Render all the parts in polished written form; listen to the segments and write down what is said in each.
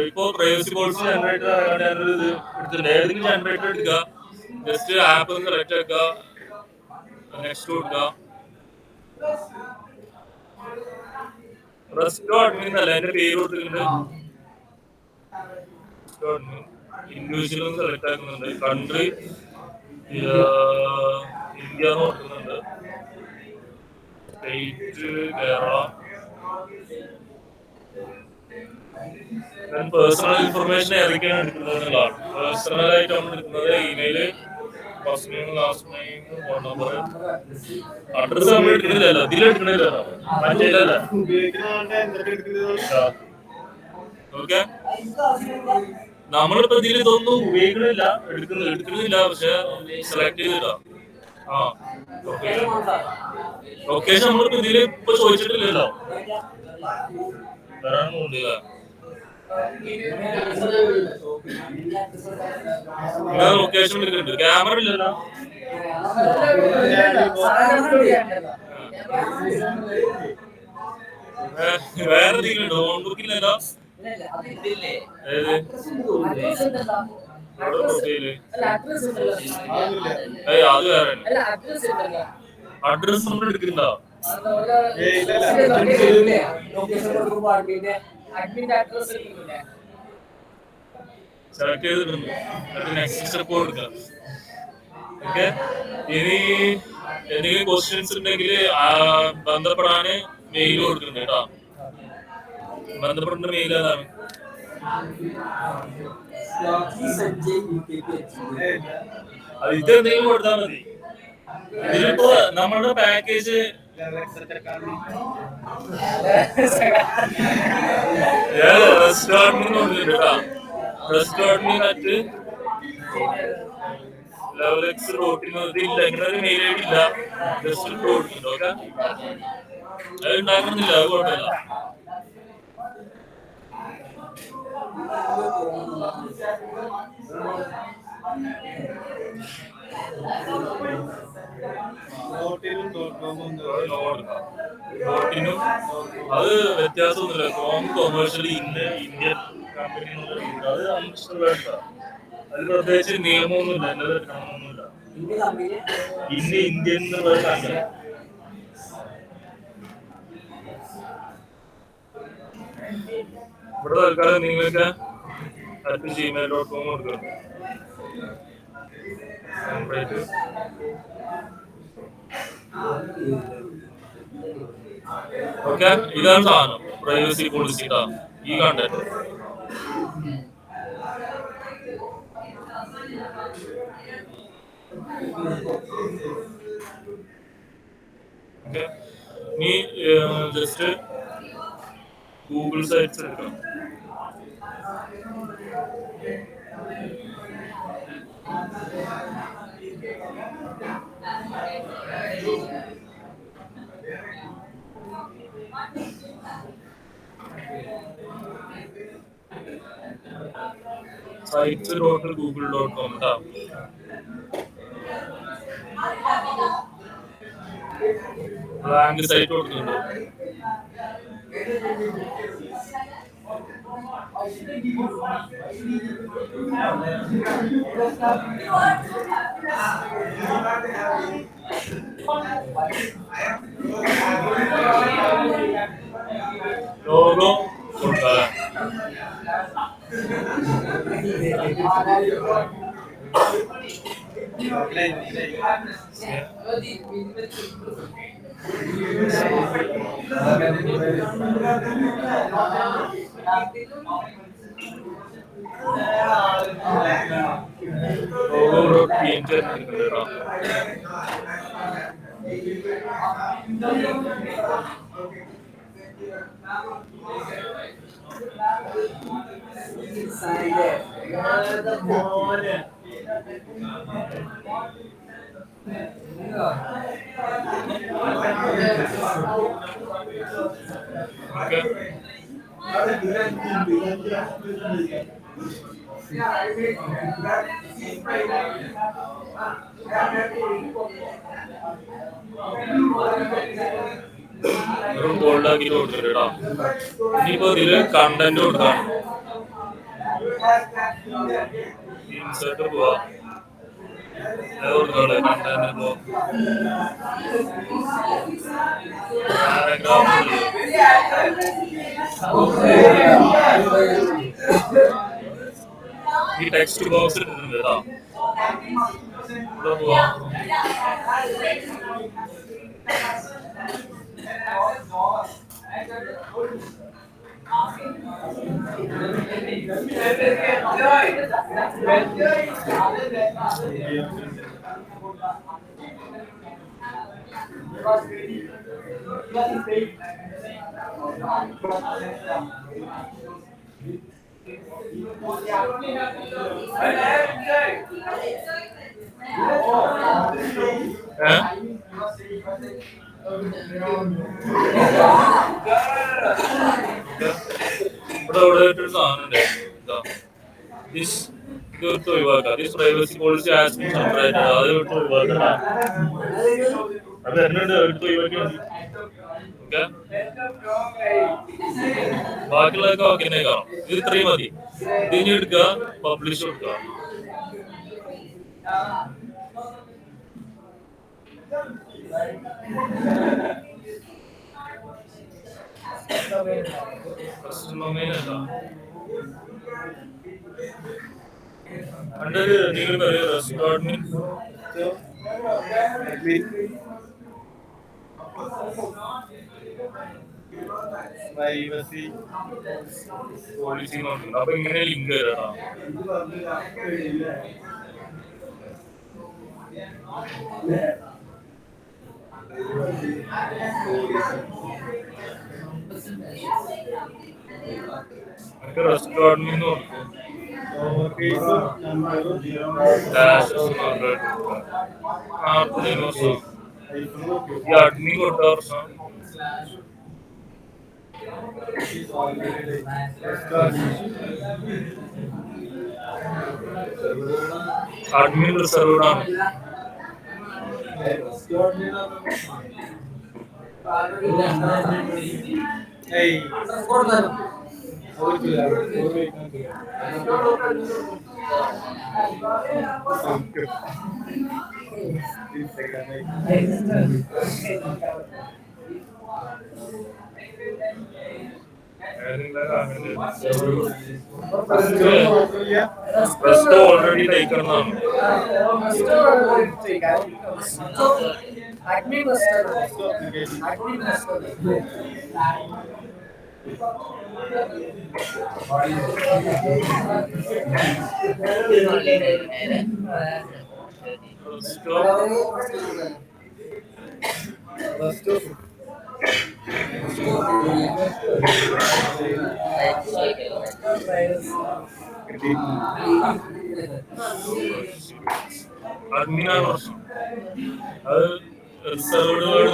ഇപ്പൊ privacy policy generator ഞാനൊരു ഇത് എടുത്തിട്ടുണ്ട്. ഏതെങ്കിലും ജനറേറ്റർ എടുക്കുക, ജസ്റ്റ് ആപ്പ് സെലക്ട് ആക്കുക, നെക്സ്റ്റ് കൊടുക്കുക. റെസ്റ്റോ അഡ്മിൻ അല്ല, അതിന്റെ പേര് കൊടുത്തിട്ടുണ്ട്. ഇൻഡിവിജ്വൽ സെലക്ട് ആക്കുന്നുണ്ട്. കൺട്രി ഇന്ത്യ എന്ന് കൊടുക്കുന്നുണ്ട്. സ്റ്റേറ്റ് കേരള. പേഴ്സണൽ ഇൻഫർമേഷൻ ഏതൊക്കെയാണ് എടുക്കുന്നതെന്നുള്ളതാണ്. പേഴ്സണൽ ആയിട്ട് നമ്മൾ എടുക്കുന്നത് email, first name, last name, phone number. Address നമ്മൾ എടുക്കുന്നില്ലല്ലോ, ഇതിലെടുക്കണില്ലല്ലോ, മറ്റേതല്ല. ഓക്കെ, നമ്മളിപ്പോ ഇതിൽ ഇതൊന്നും ഉപയോഗിക്കണില്ല, എടുക്കുന്നില്ല, പക്ഷെ സെലക്ട് ചെയ്തിടാം. ആ, ലൊക്കേഷൻ നമ്മളിപ്പോ ഇതില് ഇപ്പൊ ചോദിച്ചിട്ടില്ലല്ലോ, വരാനൊന്നുമില്ല. ലൊക്കേഷൻ എടുക്കുന്നുണ്ട്, ക്യാമറ ഇല്ലല്ലോ. വേറെ എന്തെങ്കിലും ഉണ്ടോ? നോട്ട്ബുക്ക് ഇല്ലല്ലോ. അത് വേറെ അഡ്രസ് നമ്മൾ എടുക്കുന്നുണ്ടോ? സെലക്ട് ചെയ്തിട്ടുണ്ട്. നെക്സ്റ്റ് സ്റ്റെപ്പ് കൊടുക്കാം. ഓക്കെ, ഇനി എന്തെങ്കിലും ക്വസ്റ്റ്യൻസ് ഉണ്ടെങ്കിൽ ബന്ധപ്പെടാന് മെയിൽ കൊടുക്കുന്നുണ്ട് കേട്ടോ. ബന്ധപ്പെടേണ്ട മെയിൽ അതാണ്. ഇത് എന്തെങ്കിലും കൊടുത്താൽ മതി. ഇതിലിപ്പോ നമ്മളുടെ പാക്കേജ് റെസ്റ്റോറന്റ് കൊടുത്തിട്ടുണ്ട് കേട്ടോ. റെസ്റ്റോറന്റ് ലെവലെക്സ് ഇതില്ല, ഇങ്ങനെ ഒരു മെയിൽ ഐ ഡി ഇല്ല, ജസ്റ്റ് കൊടുക്കുന്നുണ്ട്. ഓക്കെ, അത് ഉണ്ടാക്കുന്നില്ല, അത് കുഴപ്പമില്ല. അത് വ്യത്യാസമൊന്നുമില്ല. കോം കൊമേഴ്ഷ്യൽ ഇന്ത്യൻ കമ്പനി അത് നമുക്ക് അത് പ്രത്യേകിച്ച് നിയമമൊന്നുമില്ല, എന്നത് എടുക്കണമെന്നൊന്നുമില്ല. ഇന്ത്യൻ എന്നുള്ള കമ്പനി. ഇവിടെ തൽക്കാലം നിങ്ങൾക്ക് @gmail.com കൊടുക്കണം. ഓക്കെ, ഇതാണ് സാധനം, പ്രൈവസി പോളിസി. ഈ കണ്ടന്റ് ഓക്കെ. ഇനി ജസ്റ്റ് ഗൂഗിൾ സൈറ്റ്സ് എടുക്കണം. sites.google.com ബ്ലാങ്ക് സൈറ്റ് കൊടുക്കുന്നുണ്ട്. ലോഗോ കൊടുക്കാം. ബോൾഡാക്കി കൊടുത്തിട്ടോ. ഇനിയിപ്പോ ഇതില് കണ്ടന്റ് കൊടുക്കാം. ഇൻസേർട്ട് പോവാ കൊടുത്തോളെ കണ്ടന്റ് പോ പാരഗ്രാഫ് ഈ ടെക്സ്റ്റ് ബോക്സ് ഇട്ടിട്ടുണ്ട് കേട്ടോ ഇവിടെ പോവാ ഇവിടെ ഒരു സാധനം ഇത് ഒഴിവാക്കാം this privacy policy has been separated അത് വിട്ട് ഒഴിവാക്കാം അത് എന്നോട് എടുത്ത് ഒഴിവാക്കിയാൽ മതി ഓക്കെ ബാക്കിയുള്ളതൊക്കെ ഓക്കെ കാണാം ഇത് ഇത്രയും മതി ഇതിന് എടുക്കുക പബ്ലിഷ് കൊടുക്കുക under legal career requirement privacy policy നോക്കണം അപ്പൊ ഇങ്ങനെ ലിങ്ക് തരണം റെസ്റ്റോറൻറ്റ് അഡ്മിൻ കൊടുത്ത പ്രശ്നം അഡ്മിൻ റിസർവ്ഡ് ആണ് ഓൾറെഡി ടേക്കണതാണ് അഡ്മിനാണ് പ്രശ്നം അത് റിസർവ്ഡ് വേർഡ്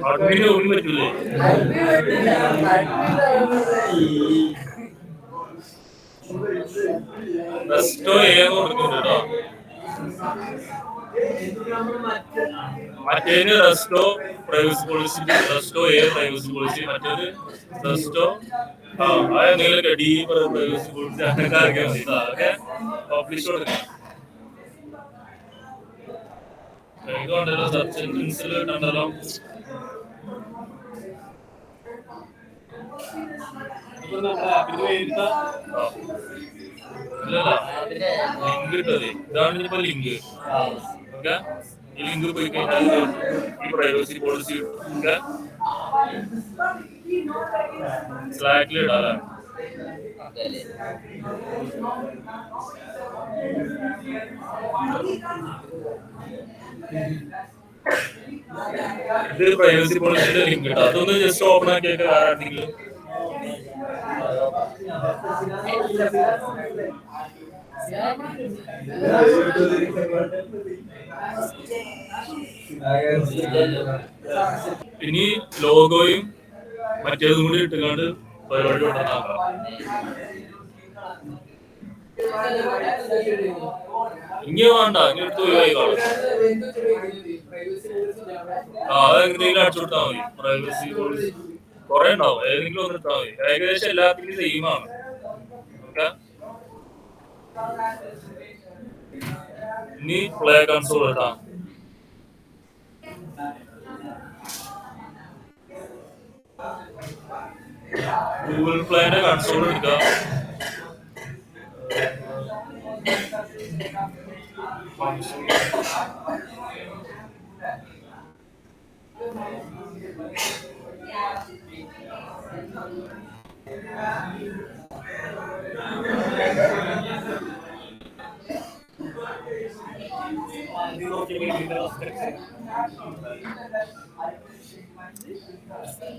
അഡ്മിന് ഒന്നും പറ്റില്ലേ റെസ്റ്റോ കൊടുക്കുന്നുണ്ട് കേട്ടോ മറ്റേന് Resto privacy policy Resto privacy policy മറ്റേത് റെസ്റ്റോ എന്തെങ്കിലും ഡി പ്രൈവസി പോളിസി അങ്ങനെയൊക്കെ അറിയാൻ മതി അതൊക്കെ പബ്ലിഷ് കൊടുക്കാം ഇതുകൊണ്ടല്ലോ സെർച്ച് എൻജിൻസിൽ കണ്ടല്ലോ ലിങ്ക് ഇട്ടത് ഇതാണ് ഇപ്പൊ ലിങ്ക് ഓക്കെ ഈ ലിങ്ക് പോയി കഴിഞ്ഞാൽ ഈ പ്രൈവസി പോളിസി സ്ലാക്കിൽ ഇടാം ഇത് പ്രൈവസി പോളിസിയുടെ ലിങ്ക് ഇട്ടാ അതൊന്ന് ജസ്റ്റ് ഓപ്പൺ ആക്കിയൊക്കെ ആരെങ്കിലും ഇനി ലോഗോയും മറ്റേതും കൂടി ഇട്ടുകൊണ്ട് പരിപാടി കൊണ്ടുവന്നാക്കാം ഇനി വേണ്ട ഇനി എടുത്ത് ഒഴിവായി കാണും അതെന്തെങ്കിലും അടിച്ചു കൊടുത്താൽ മതി പ്രൈവസി പോളിസി കുറെ ഉണ്ടാവും, ഏതെങ്കിലും ഒന്ന് ഇട്ടാൽ മതി. ഏകദേശം എല്ലാത്തിനും സെയിം ആണ്. ഓക്കെ, ഇനി പ്ലേ കൺസോൾ ഇടാം. ഗൂഗിൾ പ്ലേന്റെ കൺസോൾ എടുക്കുക.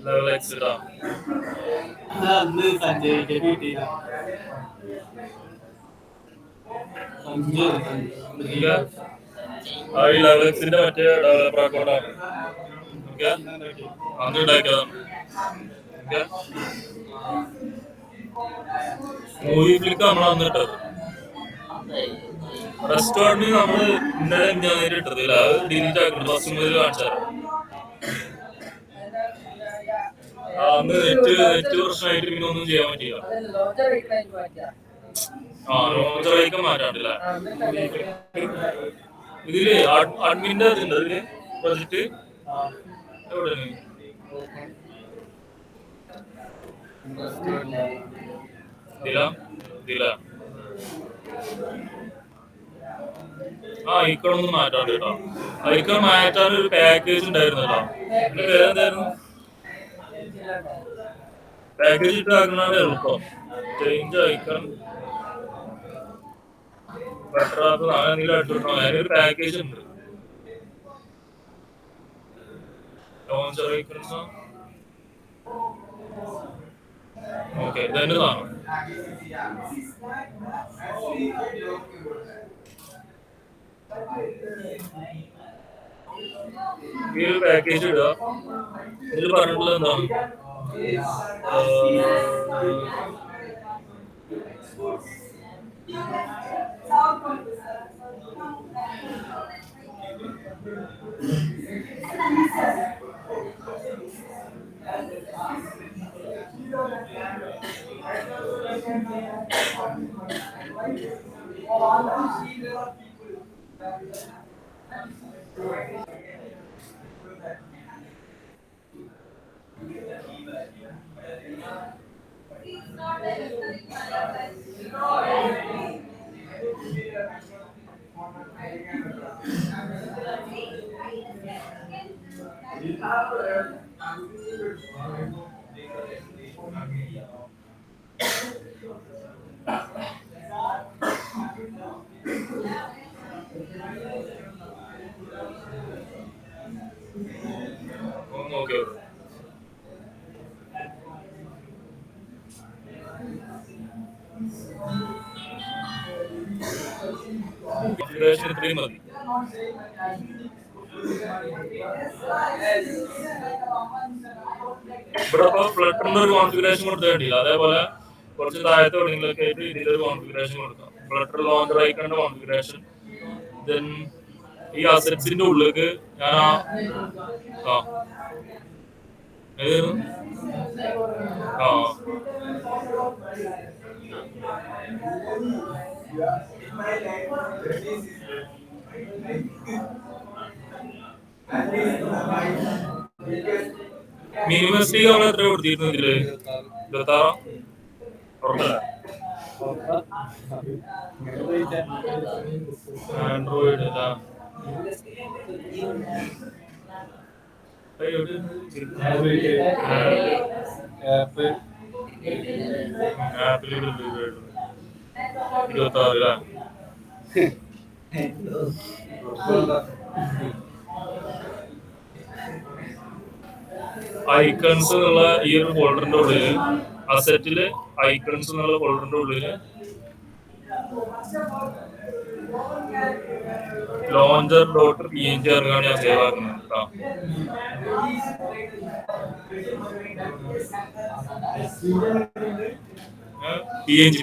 ലെവൽ എക്സ് ഇടാം. ഈ ലെവൽ എക്സിന്റെ മറ്റേ ഡെവലപ്പർ അക്കൗണ്ടാണ്. ഓക്കെ, അന്ന് ഉണ്ടാക്കിയതാണ്. ഓക്കെ, മൂവി ഫ്ലിക്ക് നമ്മൾ അന്ന് ഇട്ടത്. റെസ്റ്റോറന്റിൽ നമ്മള് ഇന്നലെ ഞാൻ ഇട്ടതില്ല, അത് ഡിലീറ്റ് ആക്കിട്ട് ഫസ്റ്റ് മുതൽ കാണിച്ചാൽ. അന്ന് നെറ്റ് പ്രശ്നമായിട്ട് പിന്നെ ഒന്നും ചെയ്യാൻ പറ്റില്ല. ലോഞ്ചർ ഐക്കൺ മാറ്റാണ്ടില്ല. ഇതില് അഡ്മിന്റെ ഉണ്ട്, അതില് പ്രൊജക്ട് എവിടെയാണ്? ഇതില ഐക്കൺ ഒന്നും മാറ്റാണ്ട് കേട്ടോ. ഐക്കൺ മാറ്റാൻ ഒരു പാക്കേജ് ഉണ്ടായിരുന്നല്ലോ, എന്റെ പേരെന്തായിരുന്നു? പാക്കേജ് ഇട്ട് ആക്കുന്നതാണ് എളുപ്പം. ചേഞ്ച് ഐക്കൺ ബെറ്റർ ആക്കുന്ന എന്തെങ്കിലും എടുത്തിട്ടോ. അതിനൊരു പാക്കേജ് ഉണ്ട്, ലോഞ്ചർ ഐക്കൺസ്. ഓക്കെ, ഇതന്നെ സാധനം. ഈ ഒരു പാക്കേജ് ഇടുക. ഇതിൽ പറഞ്ഞിട്ടുള്ളത് എന്താണ്? ഓക്കെ, ഇത്രയും മതി. ഇവിടെ ഇപ്പൊ ഫ്ലട്ടറിന്റെ ഒരു കോൺഫിഗറേഷൻ കൊടുത്താൽ വേണ്ടിയില്ല, അതേപോലെ കുറച്ച് താഴത്തെ എവിടെയെങ്കിലൊക്കെ ആയിട്ട് ഇതിലൊരു കോൺഫിഗറേഷൻ കൊടുക്കാം. ഫ്ലട്ടർ ലോഞ്ചർ ഐക്കണിന്റെ കോൺഫിഗറേഷൻ. ദെൻ ഈ അസറ്റ്സിന്റെ ഉള്ളിലേക്ക് ഞാൻ മിനിമസ്റ്റി നമ്മൾ എത്ര കൊടുത്തിരുന്നു ഇതില്? 26 ഉറപ്പല്ല. ആൻഡ്രോയിഡ് ആപ്പിൾ 26 ഐക്കൺസ് എന്നുള്ള ഈ ഒരു ഫോൾഡറിന്റെ ഉള്ളില്, അസറ്റില് ഐക്കൺസ് എന്നുള്ള ഫോൾഡറിന്റെ ഉള്ളില് launcher.png ഇറങ്ങാണ് ഞാൻ സേവ് ആക്കുന്നത് കേട്ടോ. PNG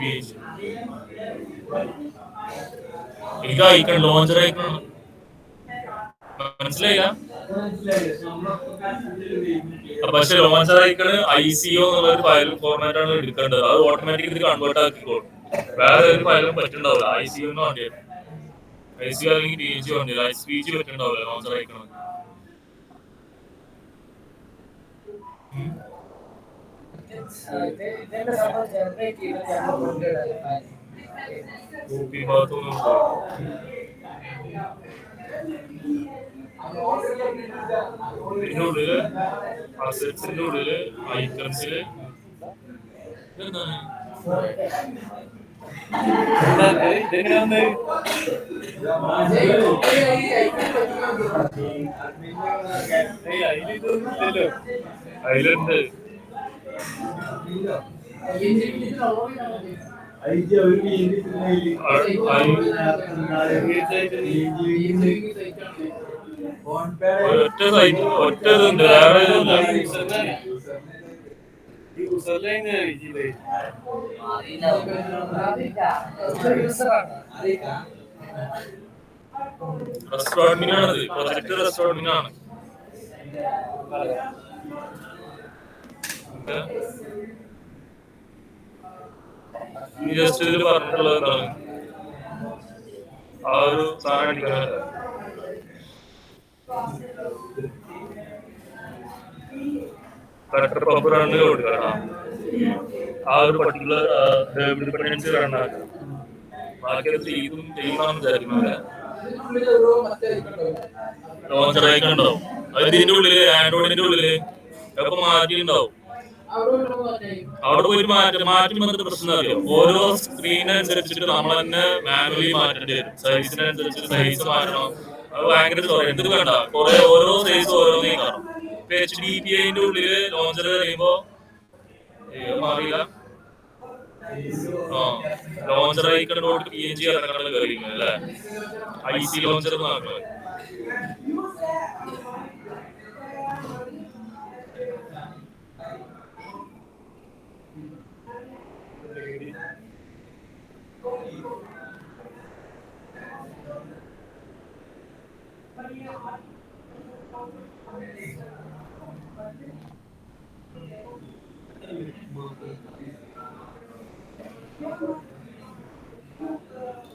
എനിക്ക് ഐക്കൺ ലോഞ്ചർ ഐക്കൺ മനസ്സിലായില്ല. പക്ഷെ ലോഞ്ചർ ഐക്കണ് ICO എന്നുള്ള ഒരു ഫയൽ ഫോർമാറ്റ് ആണ് എടുക്കേണ്ടത്. അത് ഓട്ടോമാറ്റിക്കലി കൺവേർട്ട് ആക്കിക്കോളും. വേറെ ഒരു ഫയലും പറ്റുണ്ടാവില്ല. ICO വേണ്ടി വരും. ICO അല്ലെങ്കിൽ PNG വേണ്ടി വരും. SVG പറ്റുണ്ടാവില്ല ലോഞ്ചർ ഐക്കണ്. ഇതിന്റെ ഉള്ളില് അസറ്റ്സിന്റെ ഉള്ളില് ഐക്കൺസില് ഇതെന്താണ് അതിലുണ്ട്. ഒറ്റ സൈറ്റ് ഒറ്റ ഇതുണ്ട്, വേറെ ഇതുണ്ട്. റെസ്റ്റോറന്റിനാണത്, പ്രൊജക്ട് റെസ്റ്റോറന്റിനാണ്. ജസ്റ്റ് ഇതിൽ പറഞ്ഞിട്ടുള്ളത് എന്താണ്, ആ ഒരു സാധനം അടിക്കാനല്ല. ബെറ്റർ പമ്പ് റണ്ണ് കൊടുക്കണം. ആ ഒരു പർട്ടിക്കുലർ ഡിപ്പെൻഡൻസി റണ്ണാക്കാം. ബാക്കിയത് ഇതും ചെയ്യുന്നതാണ് വിചാരിക്കുന്നത്. ലോഞ്ചർ ഐക്കൺ ഉണ്ടാവും. അത് ഇതിന്റെ ഉള്ളില് ആൻഡ്രോയിഡിന്റെ ഉള്ളില് ഇപ്പൊ മാറ്റിണ്ടാവും. അവിടെ പോയി മാറ്റുമ്പോൾ പ്രശ്നം അറിയാം. ഓരോ സ്ക്രീനനുസരിച്ചിട്ട് നമ്മൾ തന്നെ മാനുവലി മാറ്റേണ്ടി വരും. സൈസിനനുസരിച്ച് സൈസ് മാറ്റണം. അത് ഭയങ്കര എന്ത് വേണ്ട, കുറെ ഓരോ സൈസ് ഓരോന്നേ കാണും. HDPI ഉള്ളില് ലോഞ്ചർ കഴിയുമ്പോ മാറിയില്ല. ലോഞ്ചർ ഐക്കൺ PNG ഇറങ്ങാനുള്ള കഴിയുന്നത് അല്ലേ, IC ലോഞ്ചർ നോക്കുന്നത്.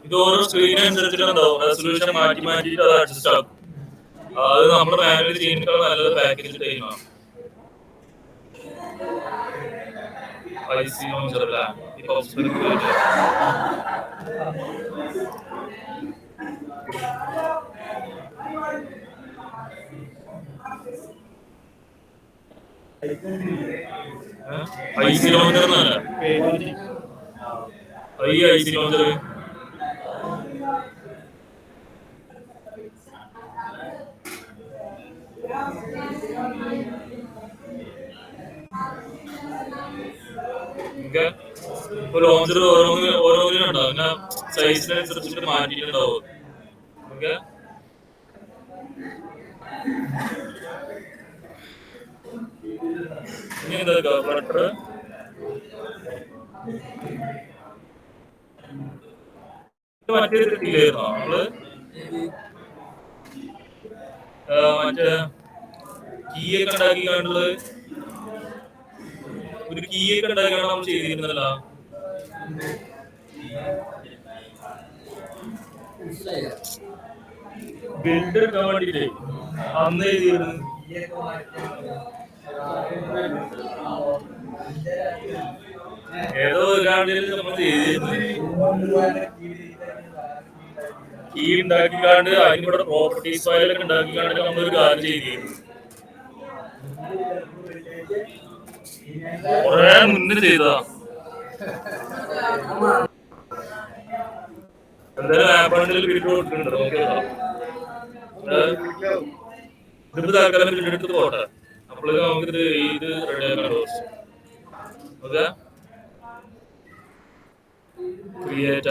ഇത് ഓരോ സ്ക്രീനനുസരിച്ചിട്ടുണ്ടാവും. റെസൊല്യൂഷൻ മാറ്റി മാറ്റിയിട്ട് അത് അഡ്ജസ്റ്റ് ആക്കും. അത് നമ്മൾ മാനുവലി ചെയ്യുന്നതിനേക്കാൾ നല്ലത് പാക്കേജ് ചെയ്യണം. IC ലോഞ്ചർ അല്ല ഇപ്പൊ IC ലോഞ്ചർ എന്നല്ല, IC ലോഞ്ചർ ലോഞ്ചർ ഓരോന്നിനും ഉണ്ടാവും. പിന്നെ സൈസിനനുസരിച്ചിട്ട് മാറ്റിയിട്ടുണ്ടാവും. ഓക്കെ, ഇനി എന്താ ബട്ടർ മറ്റേ കിട്ടിയില്ലായിരുന്നോ നമ്മള്, മറ്റേ കീയൊക്കെ ഉണ്ടാക്കി കണ്ടുള്ളത്, ഒരു കീയൊക്കെ ഉണ്ടാക്കിയാണ് നമ്മൾ ചെയ്തിരുന്നല്ലോ. ബിൽഡ് എടുക്കാൻ വേണ്ടിട്ടേ അന്ന് ചെയ്തിരുന്നു. ഏതോ ഒരാളിൽ നമ്മൾ ചെയ്തിരുന്നു. കീ ഉണ്ടാക്കിക്കാണ്ട് അതിനൂടെ പ്രോപ്പർട്ടീസ് ഫയലൊക്കെ ഉണ്ടാക്കിക്കാണ്ട് നമ്മളൊരു കാര്യം ചെയ്തിരുന്നു. കൊറേ മുന്നേ ചെയ്തതാ. എന്തായാലും ആപ്പ് ആണെങ്കിൽ വീട്ടിൽ കൊടുക്കുന്നുണ്ട്. നോക്കിയതാ, ഇതിപ്പോ തൽക്കാലം വീടെടുത്ത് പോട്ടെ. അപ്പോഴേക്കും നമുക്കിത് ഇത് റെഡി ആക്കാൻ ഓക്കെ. ക്രിയേറ്റ്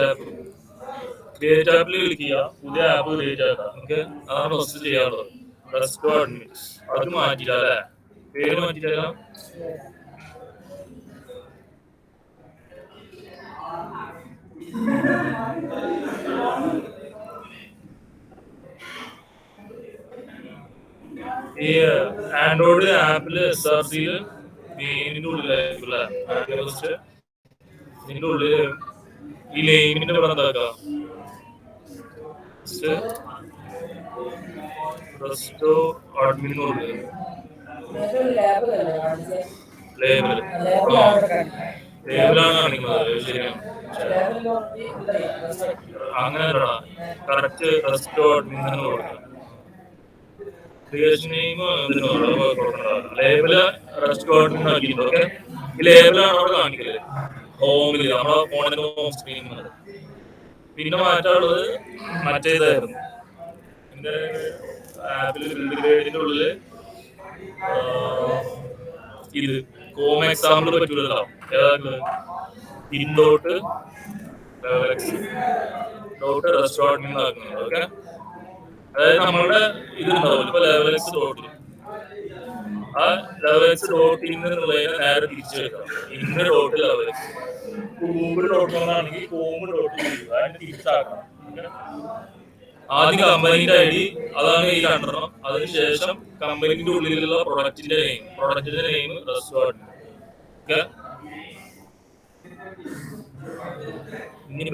ആപ്പിൽ ക്ലിക്ക് ചെയ്യാം, പുതിയ ആപ്പ് ക്രിയേറ്റ് ആക്കാം. ഓക്കെ, അതാണ് ഫസ്റ്റ് ചെയ്യാറുള്ളത്. അത് മാറ്റില്ല അല്ലേ, പേര് മാറ്റില്ല. ഈ ആൻഡ്രോയിഡ് ആപ്പില് SRCയില് മെയിനിന്റെ ഉള്ളിലായിരിക്കും അല്ലേ ഫസ്റ്റ് ഇതിന്റെ ഉള്ളില് ഈ നെയിമിന്റെ ഇവിടെ എന്താക്കാം റെസ്റ്റോ അഡ്മിനുള്ളിൽ ലേബിള് ലേബിളാണ് കാണിക്കുന്നത് ശരിയാണ് അങ്ങനെയല്ലടാ കറക്റ്റ് റെസ്റ്റോ അഡ്മിൻ തന്നെ കൊടുക്കണം creation name label resto admin ആക്കിയിട്ടുണ്ട് ഓക്കെ ഈ ലേബിളാണ് അവിടെ കാണിക്കല് ഹോമില് നമ്മളെ ഫോണിന്റെ ഹോം സ്ക്രീനിൽ പിന്നെ മാറ്റാനുള്ളത് മറ്റേതായിരുന്നു എന്റെ ആപ്പിൽ ബിൽഡ് ഗ്രേഡിന്റെ ഉള്ളില് ഇത് കോം എക്സാമ്പിൾ പറ്റൂലല്ലോ ഏതാ ഇൻഡോട്ട് ഡോട്ട് റെസ്റ്റോറൻറ്റ് ആക്കുന്നുണ്ട് ഓക്കെ അതായത് നമ്മളുടെ ഇത് ഉണ്ടാവില്ല ഇപ്പൊ ലെവലക്സ് ഡോട്ടിൽ ആ ലെവലക്സ് ഡോട്ട് ഇന്നുള്ളതിനെ നേരെ തിരിച്ചു വെക്കാം ഇന്ന് ഡോട്ട് ലെവലക്സ് ഗൂഗിൾ ഡോട്ട് ആണെങ്കിൽ കോം ഡോട്ട് അതിന് തിരിച്ചാക്കണം ആദ്യം കമ്പനിയുടെ ID അതാണ് ഈ രണ്ടെണ്ണം അതിനുശേഷം കമ്പനിന്റെ ഉള്ളിലുള്ള പ്രൊഡക്റ്റിന്റെ നെയിം റെസ്റ്റോറൻറ്റ് ഓക്കെ ഇനി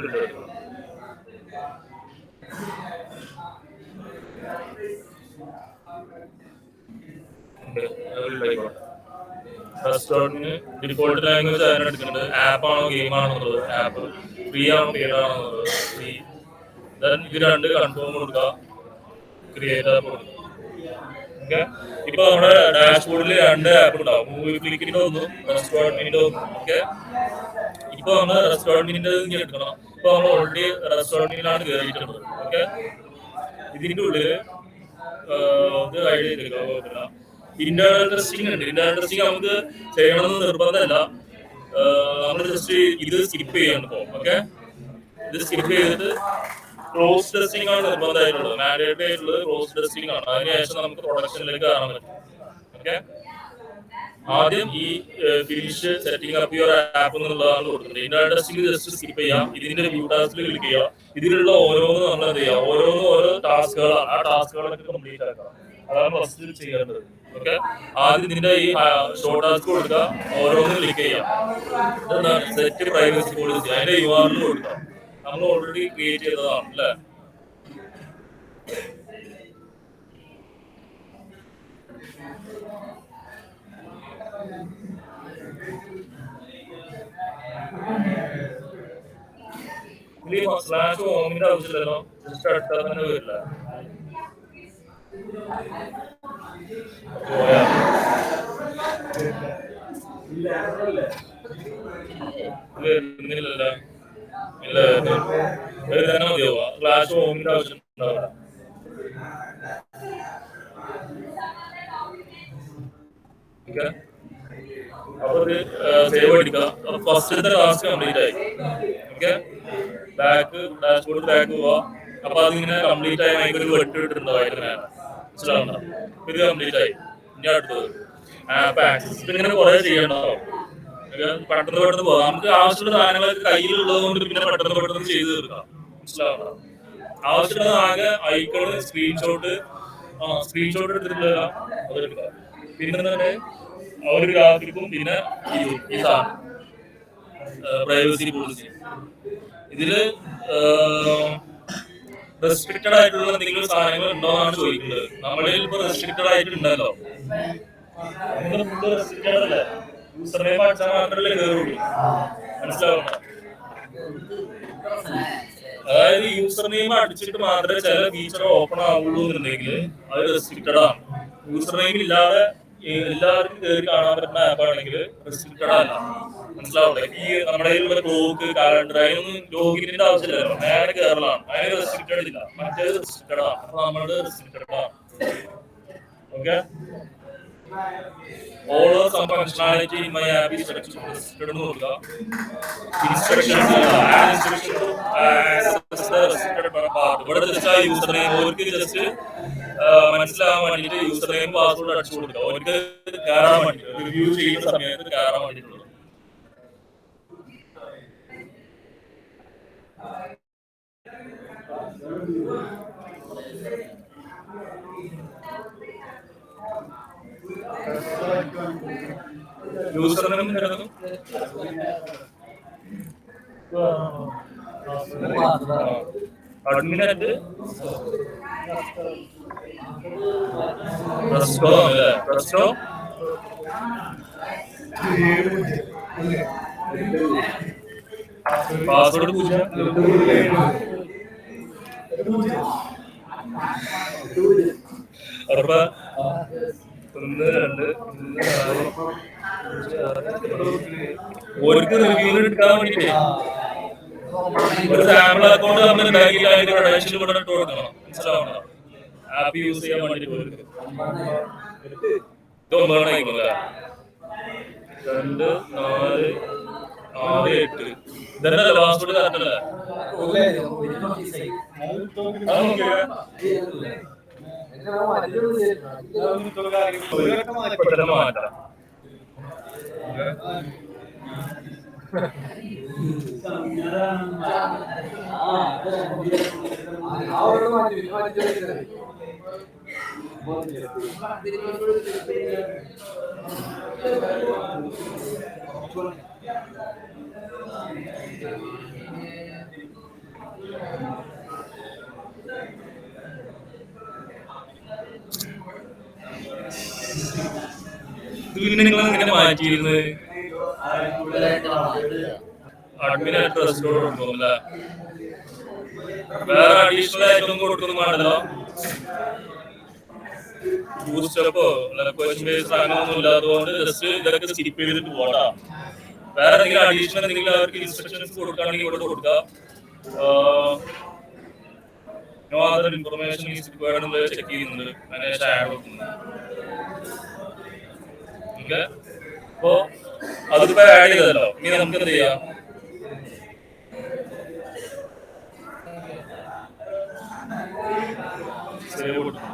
റെസ്റ്റോറൻറ്റിന് ഡിഫോൾട്ട് ലാംഗ്വേജ് അതിനെ എടുക്കുന്നുണ്ട് ആപ്പാണോ ഗെയിം ആണോ എന്നുള്ളത് ആപ്പ് ഫ്രീ ആണോ പെയ്ഡ് ആണോ എന്നുള്ളത് ഫ്രീ ഇത് രണ്ട് കൺഫേം കൊടുക്കുക ക്രിയേറ്റ് ആപ്പ് കൊടുക്കുക ഓക്കെ ഇപ്പൊ നമ്മുടെ ഡാഷ്ബോർഡിൽ രണ്ട് ആപ്പ് ഉണ്ടാവും മൂവി ക്ലിക്കിന്റെ ഒന്നും റെസ്റ്റോറൻറ്റിന്റെ ഒന്നും ഓക്കെ ഇപ്പൊ നമ്മൾ റെസ്റ്റോറൻറ്റിന്റെ എടുക്കണം ഇപ്പൊ നമ്മൾ ഓൾറെഡി റെസ്റ്റോറൻറ്റിലാണ് കയറിയിട്ടുള്ളത് ഓക്കെ ഇതിന്റെ ഉള്ളില് ഇത് ഐഡിയ ചെയ്തെടുക്കാൻ പറ്റില്ല ഇന്റേണൽ ടെസ്റ്റിംഗ് ഉണ്ട് ഇന്റേണൽ ടെസ്റ്റിംഗ് നമുക്ക് ചെയ്യണമെന്ന് നിർബന്ധമല്ല നമ്മൾ ജസ്റ്റ് ഇത് സ്കിപ്പ് ചെയ്യണം ഇപ്പൊ ഓക്കെ ഇത് സ്കിപ്പ് ചെയ്തിട്ട് ക്ലോസ് ടെസ്റ്റിംഗ് ആണ് നിർബന്ധമായിട്ടുള്ളത് മാൻഡേറ്ററി ആയിട്ടുള്ളത് ക്ലോസ് ടെസ്റ്റിംഗ് ആണ് അതിനുശേഷം നമുക്ക് പ്രൊഡക്ഷനിലേക്ക് കയറാൻ പറ്റും ഓക്കെ ആദ്യം ഈ finish setting up your app എന്നുള്ളതാണ് കൊടുക്കുന്നത് ഇന്റേണൽ ടെസ്റ്റിംഗ് ജസ്റ്റ് സ്കിപ്പ് ചെയ്യാം ഇതിന്റെ വ്യൂ ടാസ്കിൽ ക്ലിക്ക് ചെയ്യുക ഇതിലുള്ള ഓരോന്ന് നമ്മൾ എന്ത് ചെയ്യാം ഓരോന്നും ഓരോ ടാസ്കുകളാണ് ആ ടാസ്കുകളൊക്കെ കംപ്ലീറ്റ് ആക്കണം അതാണ് ഫസ്റ്റ് ചെയ്യേണ്ടത് ഓക്കെ ആദ്യം ഇതിന്റെ ഈ ഷോർട്ട് ടാസ്ക് കൊടുക്കുക ഓരോന്നും ക്ലിക്ക് ചെയ്യാം ഇതെന്താണ് സെറ്റ് പ്രൈവസി പോളിസി അതിന്റെ URL കൊടുക്കുക നമ്മൾ ഓൾറെഡി ക്രിയേറ്റ് ചെയ്തതാണ് അല്ലേ സ്ലാഷ് ഹോമിന്റെ ആവശ്യമില്ലല്ലോ ജസ്റ്റ് അടുത്താൽ തന്നെ വരില്ല വരുന്നില്ല ഇല്ല തന്നെ മതിയാവുക സ്ലാഷ് ഹോമിന്റെ ആവശ്യം ഉണ്ടാവില്ല ഓക്കെ അപ്പൊ ഇത് സേവ് അടിക്കുക ഫസ്റ്റത്തെ ടാസ്ക് കംപ്ലീറ്റ് ആയി ഓക്കെ ബാക്ക് ഡാഷ്ബോർഡ് ബാക്ക് പോവാ അപ്പൊ അതിങ്ങനെ കംപ്ലീറ്റ് ആയി ഭയങ്കര വെട്ടിട്ടുണ്ടോ അതിന്റെ മേലെ മനസ്സിലാവണ്ട ഇത് കംപ്ലീറ്റ് ആയി ഇനി അടുത്തത് ആപ്പ് ആക്സസ് ഇങ്ങനെ കുറെ ചെയ്യണ്ടാവും പെട്ടെന്ന് പോവാം നമുക്ക് ആവശ്യമുള്ള സാധനങ്ങളൊക്കെ കയ്യിലുള്ളത് കൊണ്ട് പിന്നെ പെട്ടെന്ന് ചെയ്ത് തീർക്കാം മനസ്സിലാവണ്ട ആവശ്യമുള്ളത് ആകെ ഐക്കണ് സ്ക്രീൻഷോട്ട് എടുത്തിട്ടില്ല അതെടുക്കുക പിന്നെ തന്നെ ആ ഒരു ഗ്രാഫിക്കും പിന്നെ ഈ സാധനം പ്രൈവസി പോളിസി ഇതില് റെസ്ട്രിക്റ്റഡ് ആയിട്ടുള്ള എന്തെങ്കിലും സാധനങ്ങൾ ഉണ്ടോ എന്നാണ് ചോദിക്കുന്നത് നമ്മളിൽ ഇപ്പൊ റെസ്ട്രിക്റ്റഡ് ആയിട്ടുണ്ടല്ലോ റെസ്ട്രിക്റ്റഡ് അല്ലേ യൂസർ നെയിം അടിച്ചാൽ മാത്രമല്ലേ കയറുള്ളൂ മനസ്സിലാവുന്ന അതായത് യൂസർ നെയിം അടിച്ചിട്ട് മാത്രമേ ചില ഫീച്ചർ ഓപ്പൺ ആവുള്ളൂ എന്നുണ്ടെങ്കിൽ അത് റെസ്ട്രിക്റ്റഡ് ആണ് യൂസർ നെയിം ഇല്ലാതെ എല്ലാവർക്കും കയറി കാണാൻ പറ്റുന്ന ആപ്പാണെങ്കിൽ റെസ്ട്രിക്റ്റഡ് അല്ല മനസ്സിലാവില്ല ഈ നമ്മുടെ ക്ലോക്ക് കാലണ്ടർ അതിനൊന്നും ലോഗിനിന്റെ ആവശ്യമില്ലല്ലോ നേരെ കയറലാണ് അതിന് റെസ്ട്രിക്റ്റഡ് ഇല്ല മറ്റേത് റെസ്ട്രിക്റ്റഡ് ആണ് അപ്പൊ നമ്മളുടെ റെസ്ട്രിക്റ്റഡ് ആണ് okay all of some functionality in my app is restricted എന്ന് കൊടുക്കുക instructions add instruction to access the restricted part ഇവിടെ ജസ്റ്റ് ആ യൂസർ നെയിം അവർക്ക് ജസ്റ്റ് മനസ്സിലാകാൻ വേണ്ടിയിട്ട് യൂസർ നെയിം പാസ്വേഡ് അടിച്ചു കൊടുക്കുക അവർക്ക് കയറാൻ വേണ്ടിയിട്ട് റിവ്യൂ ചെയ്യുന്ന സമയത്ത് കയറാൻ വേണ്ടിയിട്ടുള്ളത് യൂസർ നെയിം കിടക്കും അഡ്മിനായിട്ട് റെസ്റ്റോ അല്ലേ റെസ്റ്റോ പാസ്വേഡ് 0 ഉറപ്പാ 1 2 ഓർക്ക് റിവ്യൂ എടുക്കാൻ വേണ്ടിട്ടേ ഒരു സാമ്പിൾ അക്കൗണ്ട് നമ്മൾ ഉണ്ടാക്കിയിട്ട് അതിന്റെ ക്രെഡൻഷ്യൽ ഇവിടെ ഇട്ട് കൊടുക്കണം മനസ്സിലാവണം ആപ്പ് യൂസ് ചെയ്യാൻ വേണ്ടിട്ട് ഇത് 9 ആയിക്കോളെ 2 4 6 8 ഇതന്നെ പാസ്വേഡ് കറക്റ്റ് അല്ലേ മാറ്റാം പിന്നെ നിങ്ങൾ ഇങ്ങനെ മാറ്റിയിരുന്നത് അഡ്മിനായിട്ട് റെസ്റ്റോർ കൊടുക്കുമല്ല വേറെ അഡീഷണൽ ആയിട്ടൊന്നും കൊടുക്കുന്നു വേണ്ടല്ലോ ബൂസ്റ്റപ്പോ ക്വസ്റ്റ്യൻ ബേസ് അങ്ങനൊന്നും ഇല്ലാത്തതുകൊണ്ട് ജസ്റ്റ് ഇതൊക്കെ സ്കിപ്പ് ചെയ്തിട്ട് പോടാ വേറെ എന്തെങ്കിലും അഡീഷണൽ എന്തെങ്കിലും അവർക്ക് ഇൻസ്ട്രക്ഷൻസ് കൊടുക്കുകയാണെങ്കിൽ ഇവിടെ കൊടുക്കുക no other information is required എന്നുള്ളത് ചെക്ക് ചെയ്യുന്നുണ്ട് അങ്ങനെ ആഡ് കൊടുക്കുന്നുണ്ട് ഓക്കെ അപ്പോ അതിപ്പോ ആഡ് ചെയ്തല്ലോ ഇനി നമുക്ക് എന്ത് ചെയ്യാം സേവ് കൊടുക്കും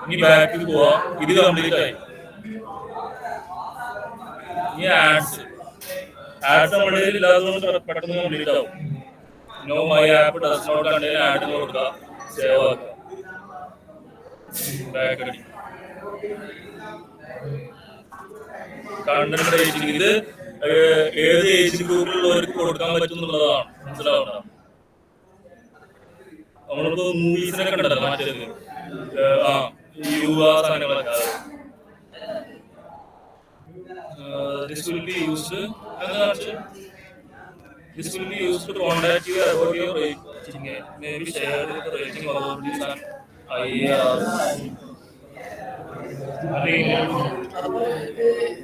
ഇനി ബാക്കിൽ പോവാ ഇത് കംപ്ലീറ്റ് ആയി ഇനി ആഡ്സ് നമ്മുടെ ഇല്ലാത്തതുകൊണ്ട് പെട്ടെന്ന് കംപ്ലീറ്റ് ആവും no my app does not contain add കൊടുക്കുക സേവ് ആക്കുക ബാക്ക് അടി കണ്ടന്റ് റേറ്റിംഗ് ഇത് ഏത് ഏജ് ഗ്രൂപ്പിലുള്ളവർക്ക് കൊടുക്കാൻ പറ്റും എന്നുള്ളതാണ് മനസ്സിലാവണം നമ്മളിപ്പോ മൂവീസിനൊക്കെ ഉണ്ടല്ലോ മറ്റേത് യുവ സാധനങ്ങളൊക്കെ this will be used this will be used to contact you about your rating may be shared with the rating authorities and IARs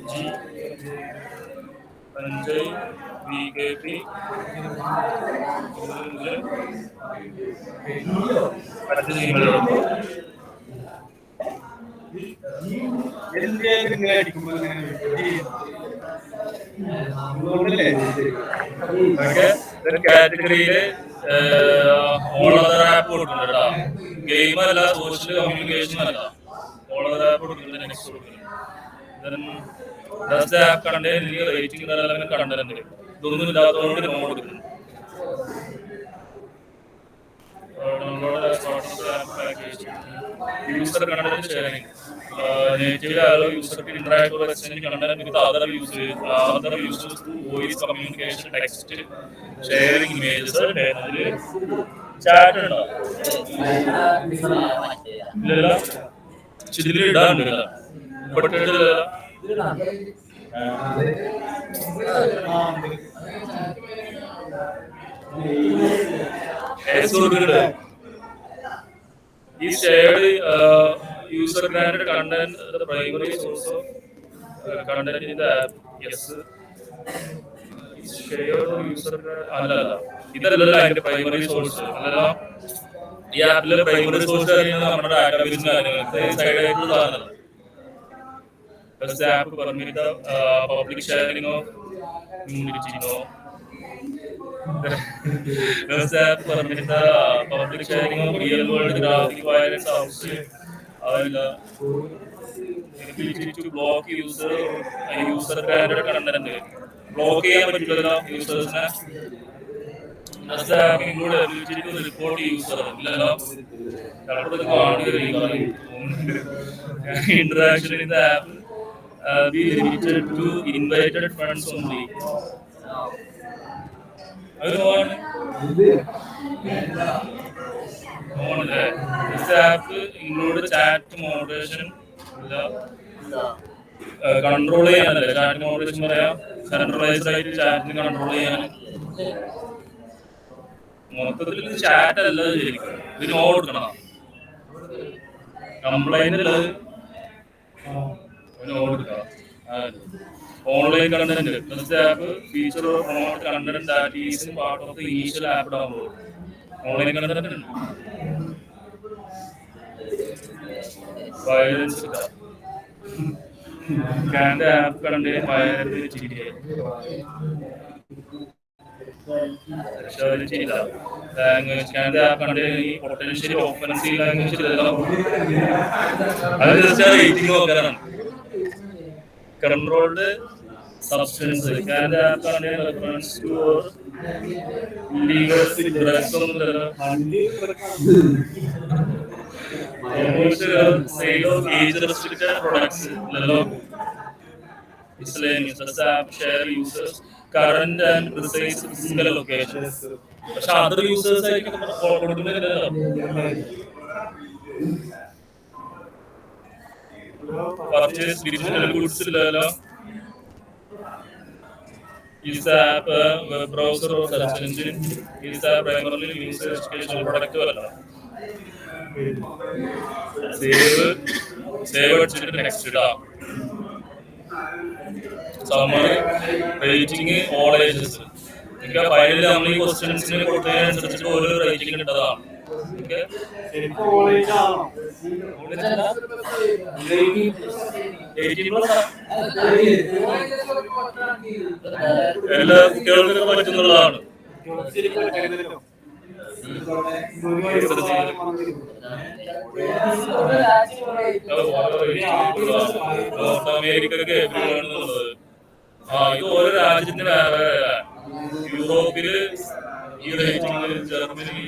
G Sanjay BKP കാറ്റഗറിയില് ഓൾ അതർ ആപ്പ് കൊടുക്കുന്നുണ്ട് കേട്ടോ ഗെയിം അല്ല സോഷ്യൽ കമ്മ്യൂണിക്കേഷൻ അല്ല all other app കൊടുക്കുന്നുണ്ട് next കൊടുക്കുന്നത് app content rating content ഇതൊന്നും ഇല്ലാത്തതുകൊണ്ട് no കൊടുക്കുന്നു user content sharing native allow user to interact or exchange content with other users through voice communication text sharing images chat ഉണ്ടോ ഇല്ലല്ലോ ഇതിൽ ഇടാനുണ്ടല്ലോ പെട്ടിട്ടില്ലല്ലോ is shared user granted content the primary source of content in the app yes is shared user allala idalla inde primary source allala ee app le primary source ariyana nammada database കാര്യങ്ങളൊക്കെ side ആയിട്ടുള്ളതാണ് does the app permit the public sharing of community no does the app permit the public sharing of real world graphic violence outside ability to block user granted content block ചെയ്യാൻ പറ്റില്ല യൂസേഴ്സിനെ. Just app include ability to report user. ഇല്ലല്ലോ ചിലപ്പോൾ കാണുകയും interaction in the app be limited to invited friends only. അതുപോലെ this app include chat moderation. Control ചെയ്യാനല്ലേ chat moderation പറയാം. Centralised ആയിട്ട് ചാറ്റിന് കൺട്രോൾ ചെയ്യാൻ. മൊത്തത്തിൽ ഇത് ചാറ്റ് അല്ല ശരിക്കും. ഇത് നോ കൊടുക്കണം. കംപ്ലൈന്റ് ഉള്ളത് നോ കൊടുക്കണം. Online content this app feature or promote content that is part of the initial app download. Online content ഉണ്ട്. Violence can the app contain violent GTA? Language can the app contain any potentially offensive language? അത് just rating നോക്കാനാണ്. Controlled substance can the app contain reference to or illegal drugs sale of age restricted products. Miscellaneous. The app share users current and precise physical locations. But other users purchase digital goods. Is the app a web browser or search engine? Is the app primarily used as educational product? Save it next to summary rating all ages. Finally, how many questions in a rating? Okay. അമേരിക്കൊക്കെ ഇത് ഓരോ രാജ്യത്തിന് യൂറോപ്പില് ഈ rating, Germany,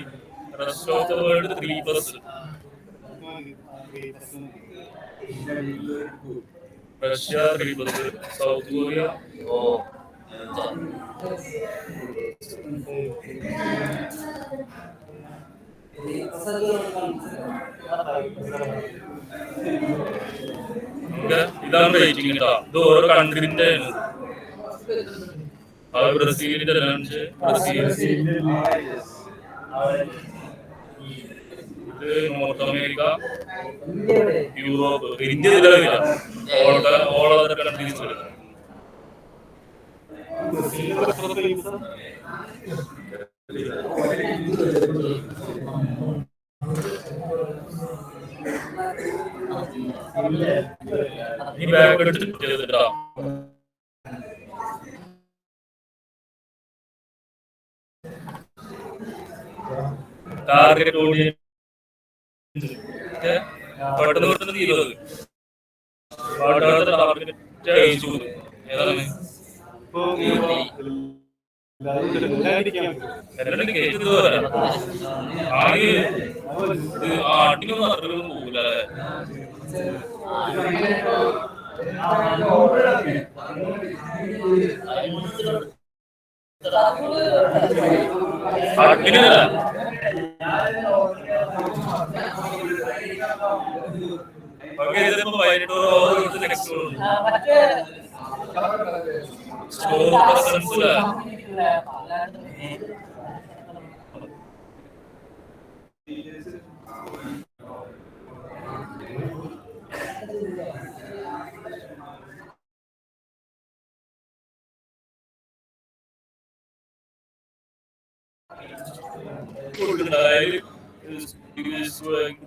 rest of the world 3+, Russia 3+, South Korea ഇതാണ് rating കേട്ടോ. ഇത് ഓരോ കൺട്രീന്റെ ബ്രസീലിന്റെ ലഞ്ച്, ഇത് നോർത്ത് അമേരിക്ക, യൂറോപ്പ്, ഇന്ത്യ ഇതിലില്ല. ഓൾ അതർ കൺട്രീസ് വരുന്നത്. ഈ ബാഗ് എടുത്തിട്ട് ചെയ്തിട്ടാ ടാർഗറ്റ് ഓഡിയൻസ് പെട്ടെന്ന് പെട്ടെന്ന് തീരുന്നത്. ടാർഗറ്റ് അയച്ചു ഏതാണ് ആട്ടിനൊന്നും അത്രയൊന്നും പോകില്ല.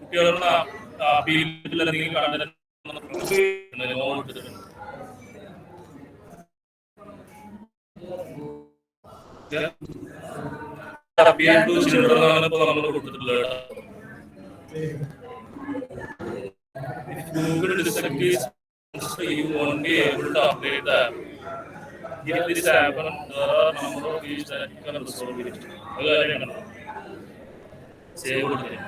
കുട്ടികളുടെ അപ്പീലെന്തെങ്കിലും കണ്ടന്റ് നമ്മൾ കൊടുത്തിട്ടുള്ള Google disagrees, you won't be able to update the app. if this happen, there are number of ways that you can resolve it. അത് കാര്യമാണ് സേവ് കൊടുക്കുന്നത്.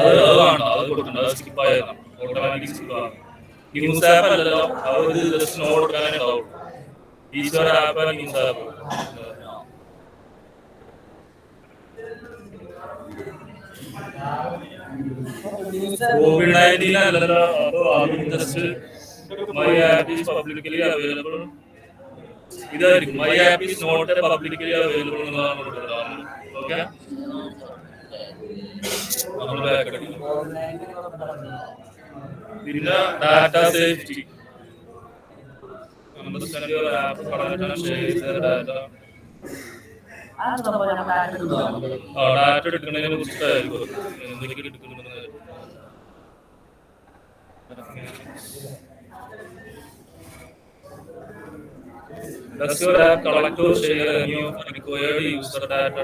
അത് വേണ്ട, അത് കൊടുക്കണ്ട, അത് സ്കിപ്പ് ആയതാണ്, ഓട്ടോമാറ്റിക് സ്കിപ്പ് ആണ്. ന്യൂസ് ആപ്പ് അല്ലല്ലോ, അവർ ജസ്റ്റ് നോട്ട് കൊടുക്കാനേ ഉണ്ടാവുള്ളൂ. ഈശ്വര ആപ്പ് ന്യൂസ് ആപ്പ്. COVID-19 അല്ലല്ലോ, അത് just my app is publicly available. ഇതായിരിക്കും my app is not publicly available എന്നതാണ് കൊടുക്കുന്നത്. ഓക്കെ, നമ്മൾ ബാക്ക് അടിക്കും. പിന്നെ data safety, understand your app data. Data എടുക്കുന്നതിനെ കുറിച്ചിട്ടായിരിക്കും എന്തൊക്കെ എടുക്കുന്നത്. Does your app collect or share any of the required user data?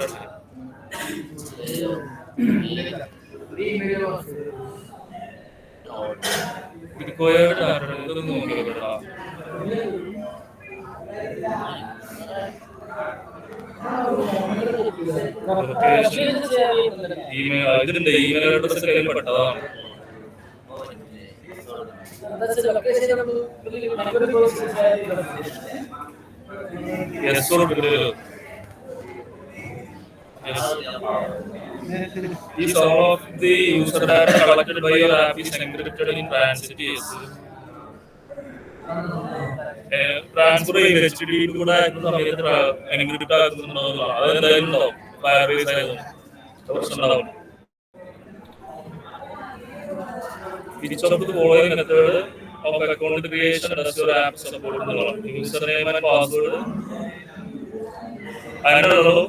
Required data ഇതൊന്നും നോക്കിയതാ. ഇമെയിൽ ഇതിന്റെ ഇമെയിൽ അഡ്രസ് കയ്യിൽ പെട്ടതാണ്. Yes or no? Yes. Is all of the user data collected by your app is encrypted in transit? Yes. Transfer HTTP കൂടെ ആയിരുന്ന സമയത്ത് encrypt ആക്കുന്നുണ്ടാവില്ല. അതെന്തായാലും ഉണ്ടാവും, ഫയർബേസ് ആയതുകൊണ്ട് പ്രശ്നമുണ്ടാവും. Each of the following method of account creation does your app support? Username and password. I don't know.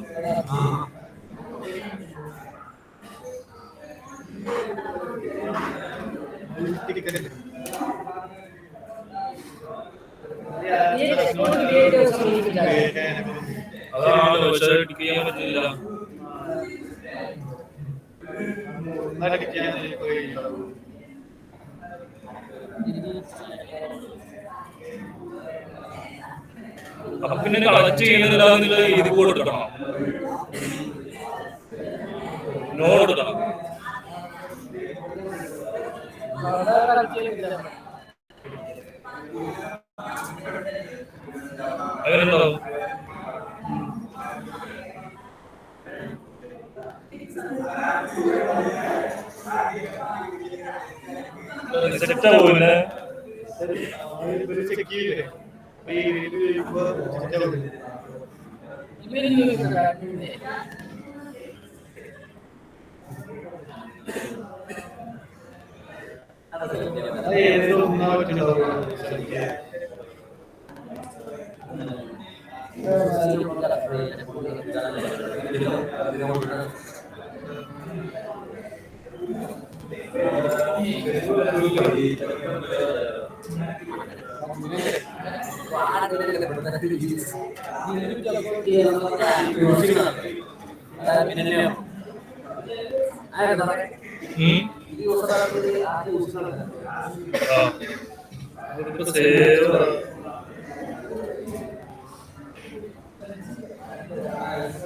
അതാണ് website ചെയ്യാൻ പറ്റില്ല. അപ്പൊ പിന്നെ കളക്ട് ചെയ്യുന്നില്ല ഇത് കൊടുക്കണം, നോ കൊടുക്കണം. അങ്ങനെയുണ്ടാവും. സെറ്റ് ആവൂല്ലേ?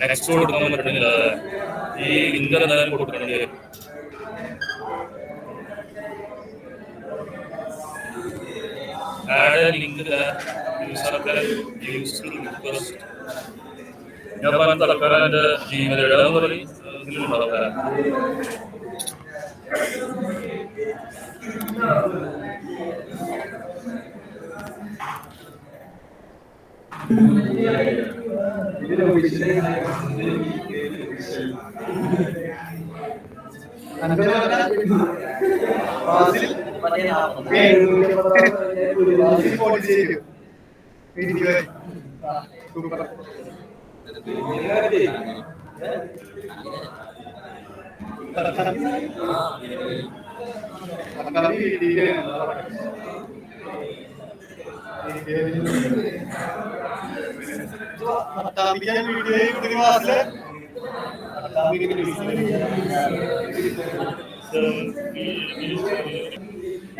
നെക്സ്റ്റ് കൊടുക്കാൻ പറ്റുന്നില്ല. ഈ ലിങ്ക് എന്തായാലും കൊടുക്കണ്ടേ? Add a link that user can use to request. ഞാൻ പറഞ്ഞ തൽക്കാലം എൻ്റെ ജിമെയിൽ ഇടാന്ന് പറയും, ഇതിലുണ്ടാവും.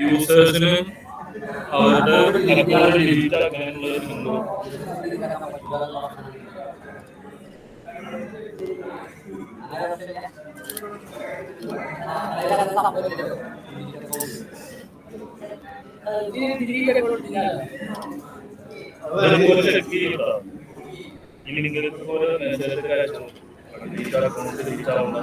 യൂസേഴ്സിന് അവരുടെ അക്കൗണ്ട് ഡിലീറ്റ് ആക്കാനുള്ള ചെക്ക് ചെയ്യട്ടോ ഈ ലിങ്കിൽ പോലെ മെസ്സേജ് അയച്ചു ഡിലീറ്റ് അക്കൗണ്ട് ഡിലീറ്റ് ആവുന്ന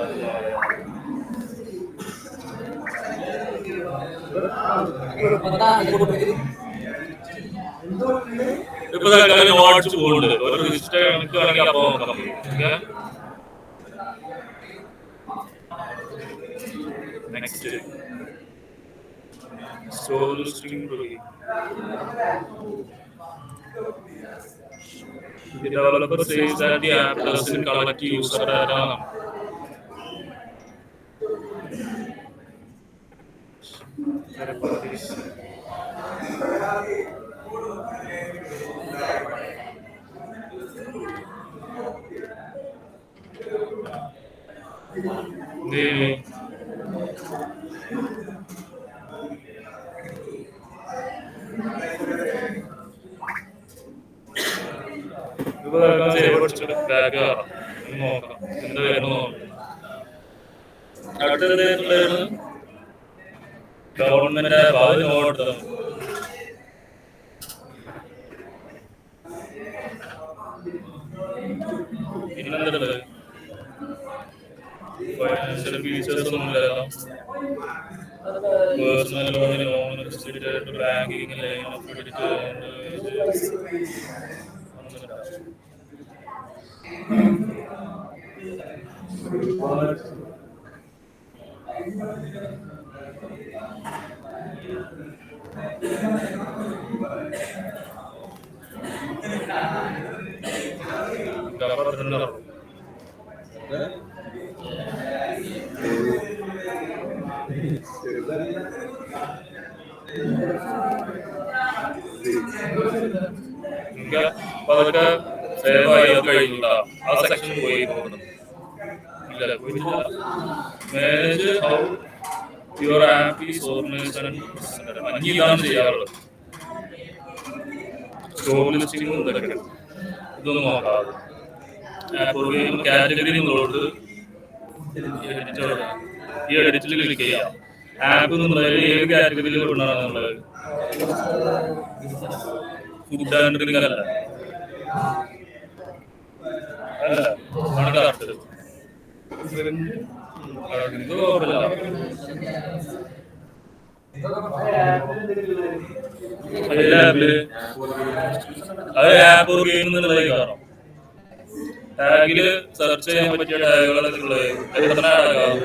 ഇപ്പൊ നോട്ട്സ് പോകുന്നുണ്ട് ഒരു രജിസ്റ്റർ കണക്കാണെങ്കിൽ അപ്പൊ നോക്കാം നെക്സ്റ്റ് സോൾ string The developer says that the app doesn't collect user data. Government not പിന്നെന്തുള്ളത് ഫൈനാൻഷ്യൽ ഫീച്ചേഴ്സ് ഒന്നുമില്ല personal loan banking line of credit അപ്പൊ അതൊക്കെ സേവ് ആയി കഴിഞ്ഞില്ല ആ സെക്ഷൻ പോയി നോക്കണം ഇല്ല പോയിട്ടില്ല manage how your app is organised അഞ്ച് ഇതാണ് ചെയ്യാറുള്ളത് സ്റ്റോർ ലിസ്റ്റിംഗ് ഇതൊക്കെ ഇതൊന്നും നോക്കാതെ ആപ്പ് കാറ്റഗറി നോട്ട് ഈ എഡിറ്റിൽ ക്ലിക്ക് ചെയ്യാം ആപ്പ് എന്നുള്ളത് ഏത് കാറ്റഗറിയിൽ കൊണ്ടാണ് നമ്മള് ഫുഡ് ആൻഡ് ഡ്രിങ്ക് അല്ല ആണ് കറക്റ്റ് ഇത് കുഴപ്പമില്ല അത് ആപ്പ് ഗെയിം എന്നുള്ളത് കാണാം ടാഗില് സെർച്ച് ചെയ്യാൻ പറ്റിയ ടാഗുകളൊക്കെ ഉള്ളത് എത്ര ടാഗാകും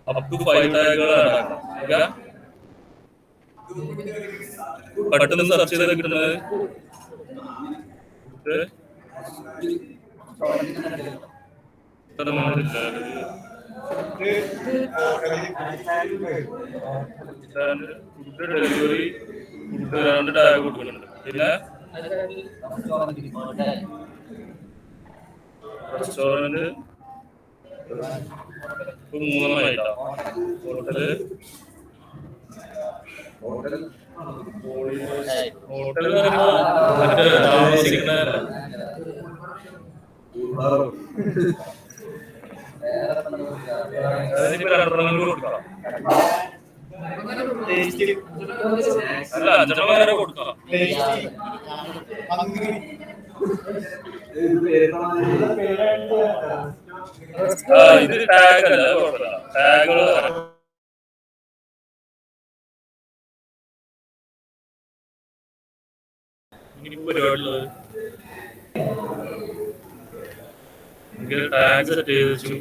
അപ് ടു 5 ടാഗുകളാണ് പെട്ടെന്ന് സെർച്ച് ചെയ്ത് കിട്ടുന്നത് ഫുഡ് ഡെലിവറി ഫുഡ് 2 ടാഗ് കൊടുക്കുന്നുണ്ട് പിന്നെ റെസ്റ്റോറന്റ് 3 ഹോട്ടല് ഹോട്ടൽ താമസിക്കുന്ന കൊടുക്കാം അല്ല 5 വരെ കൊടുക്കാം ഇത് ടാഗ് അല്ല കുഴപ്പമില്ല ടാഗുകൾ പരിപാടിയുള്ളത് ടാഗ് സെറ്റ് ചെയ്ത് വെച്ചു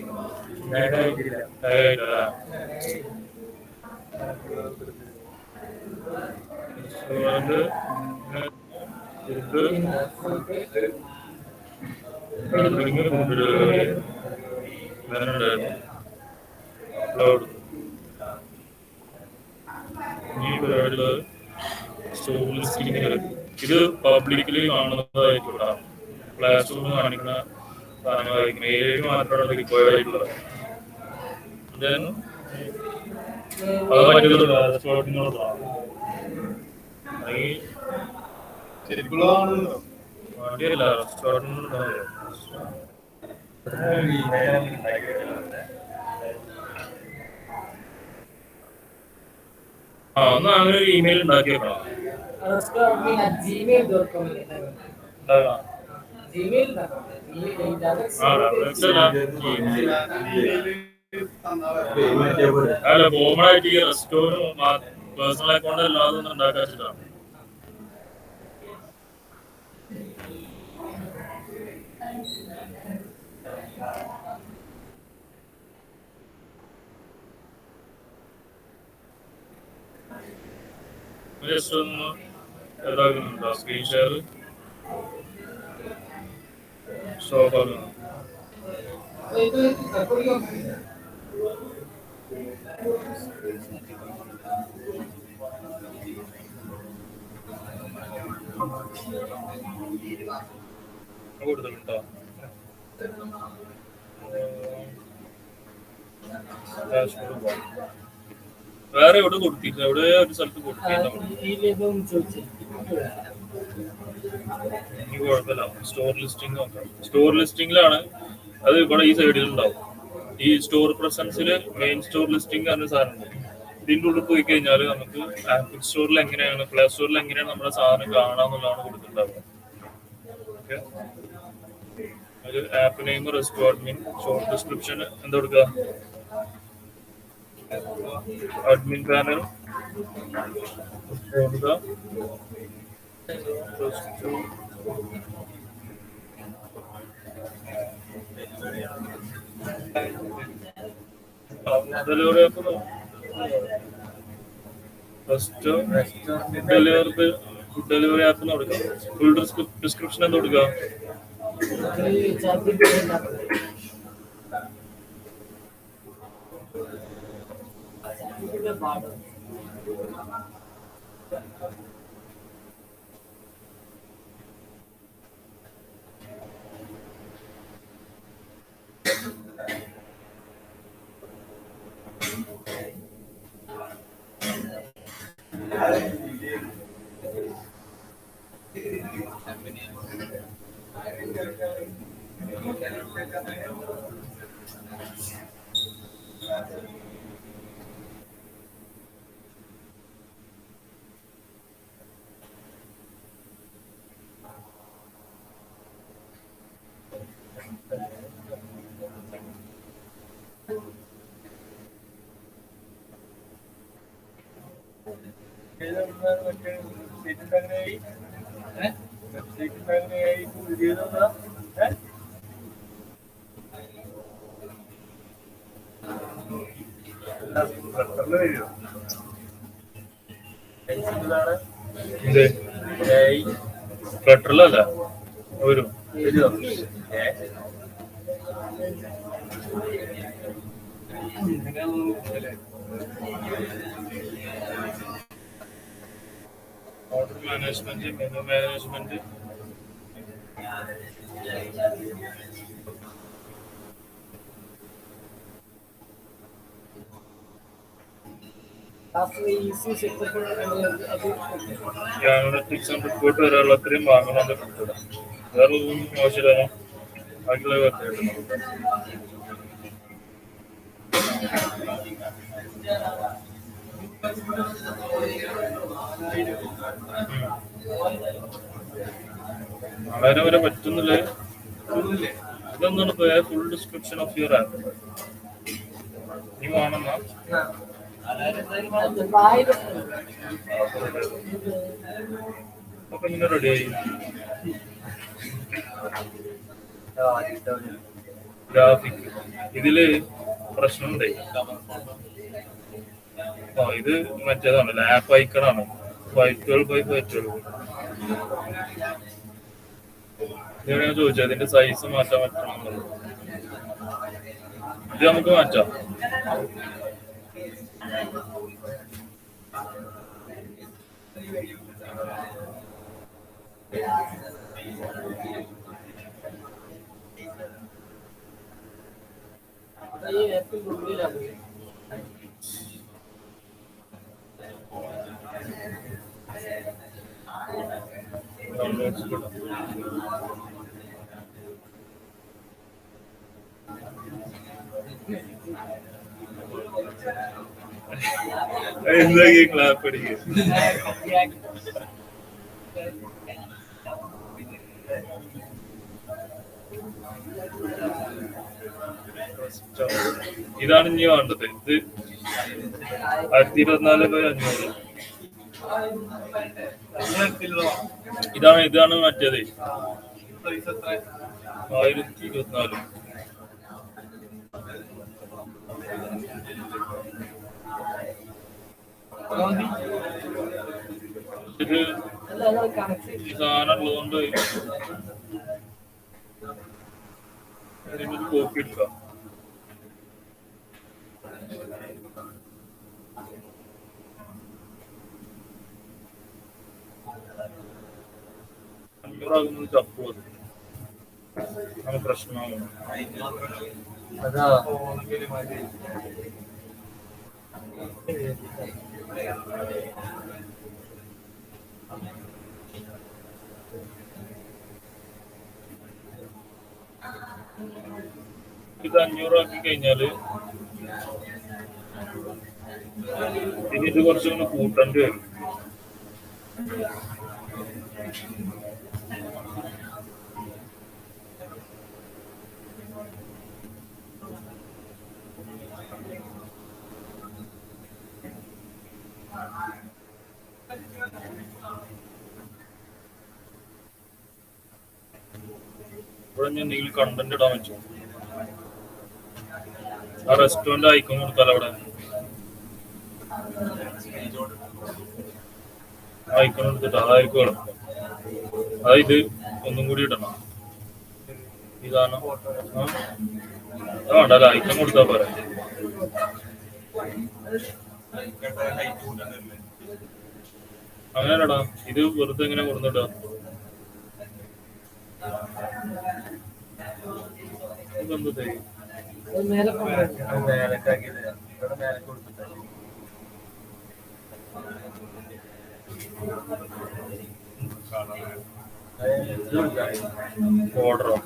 ഇത് പബ്ലിക്കലി കാണുന്നതായിട്ടുള്ള ക്ലാസ് റൂം കാണിക്കുന്ന സാധനങ്ങളായിരിക്കും ഏരിയയിൽ മാത്രമാണ് റിക്വയർഡ് ആയിട്ടുള്ളത്. അത് പറ്റുന്നുണ്ടോ റെസ്റ്റോറൻറ്റിനോട് അല്ലെങ്കിൽ വണ്ടിയല്ല റെസ്റ്റോറൻറ്റിനോട് ആ ഒന്ന് അങ്ങനെ ഒരു ഇമെയിൽ ഉണ്ടാക്കി വെക്കണം. ഉണ്ടാകാം. അല്ല കോമണായിട്ട് ഈ റെസ്റ്റോറൻറ്റ് പേഴ്സണൽ അക്കൗണ്ട് അല്ലാതെ ഒന്ന് ഉണ്ടാക്കാൻ വെച്ചിട്ടാണ്. ജസ്റ്റ് ഒന്ന് ഇതാക്കുന്നുണ്ടോ സ്ക്രീൻ ഷെയർ സ്റ്റോപ്പ് ആക്കുന്നു. കൊടുത്തിട്ടുണ്ടോ വേറെ എവിടെ കൊടുത്തില്ല, എവിടെ ഒരു സ്ഥലത്ത് കൊടുത്തിട്ടുണ്ടോ? ഇനി കുഴപ്പമില്ല, സ്റ്റോർ ലിസ്റ്റിംഗ് നോക്കാം. സ്റ്റോർ ലിസ്റ്റിംഗിലാണ് അത് ഇവിടെ ഈ സൈഡിൽ ഉണ്ടാവും. ഈ സ്റ്റോർ പ്രസൻസിൽ മെയിൻ സ്റ്റോർ ലിസ്റ്റിംഗ് പറഞ്ഞ സാധനം ഇതിൻ്റെ ഉള്ളിൽ പോയി കഴിഞ്ഞാൽ നമുക്ക് ആപ്പിൾ സ്റ്റോറിൽ എങ്ങനെയാണ്, പ്ലേ സ്റ്റോറിൽ എങ്ങനെയാണ് നമ്മുടെ സാധനം കാണാന്നുള്ളതാണ് കൊടുത്തിട്ടുണ്ടാവുക. ഓക്കെ, അത് app name, restaurant, short description എന്താ കൊടുക്കുക, അഡ്മിൻ പാനൽ കൊടുക്കുക. Delivery app first delivery app കൊടുക്കുക. ഫുൾ ഡിസ്ക്രിപ്ഷൻ എന്താ കൊടുക്കുക, ഫ്ലട്ടറിലല്ല വരും. Order management, menu management, analytics and report വരാനുള്ള അത്രയും വാങ്ങണം. വേറെ ഒന്നും ആവശ്യമില്ല, ബാക്കിയുള്ള അങ്ങനെ വരെ പറ്റുന്നില്ലേ? ഇതൊന്നാണ് full description of your app. നീ വേണമെന്നാ അപ്പൊ ഇങ്ങനെ റെഡിയായി. ഗ്രാഫിക് ഇതില് പ്രശ്നമുണ്ട്. ഇത് മറ്റേതാണല്ലോ, ആപ്പ് ഐക്കണാണ്. 512x512. ഇതാണ് ഞാൻ ചോദിച്ചത്, അതിന്റെ സൈസ് മാറ്റാൻ പറ്റണമെന്നുള്ളത്. ഇത് നമുക്ക് മാറ്റാം. ഡൗൺലോഡ്സ് കിട്ടും. എന്താ ക്ലാപ്പ് അടിക്കുക? ഇതാണ് ഇനി വേണ്ടത്. ഇത് 2024 500. ഇതാണ് മറ്റേത് 1024. ഇത് ഈ സാധനം ഉള്ളതുകൊണ്ട് ഇതിനൊരു കോപ്പി എടുക്കാം. അഞ്ഞൂറാകുന്നത് ചപ്പു അത് പ്രശ്നമാകും. ഇത് 500 ആക്കി കഴിഞ്ഞാല് ഇനി ഇത് കുറച്ചുകൂടി കൂട്ടേണ്ടി വരും. ഇവിടെ ഞാൻ എന്തെങ്കിലും കണ്ടന്റ് ഇടാൻ പറ്റുമോ? ആ റെസ്റ്റോറന്റ് ഐക്കൺ കൊടുത്താലോ? അവിടെ ഐക്കൺ എടുത്തിട്ട് അതായിരിക്കും എളുപ്പം. അതായത് ഒന്നും കൂടി ഇടണം. ഇതാണ് വേണ്ടല്ല, ഐക്കൺ കൊടുത്താ പോരാ. അങ്ങനെയല്ലടാ, ഇത് വെറുതെ എങ്ങനെ കൊടുത്തിട്ടാ? ഇതെന്ത് തരും? ഓർഡറോ?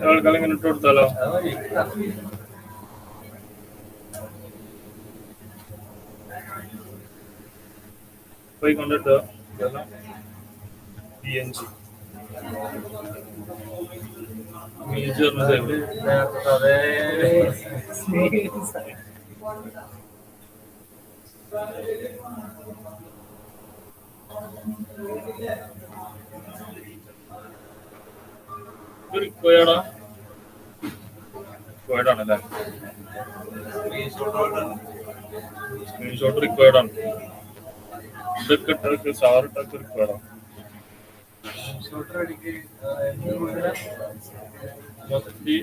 ആൾക്കാരെ ഇങ്ങനെ ഇട്ട് കൊടുത്താലോ? പോയി കൊണ്ടിട്ടോ PNG റിക്വയർഡാ? റിക്വയർഡ് ആണല്ലേ? സ്ക്രീൻഷോട്ട് റിക്വയർഡ് ആണ്. ഇതൊക്കെ ഇട്ടൊക്കെ സാർ ഇട്ടൊക്കെ റിക്വയർഡാണ്. മൊത്തത്തിൽ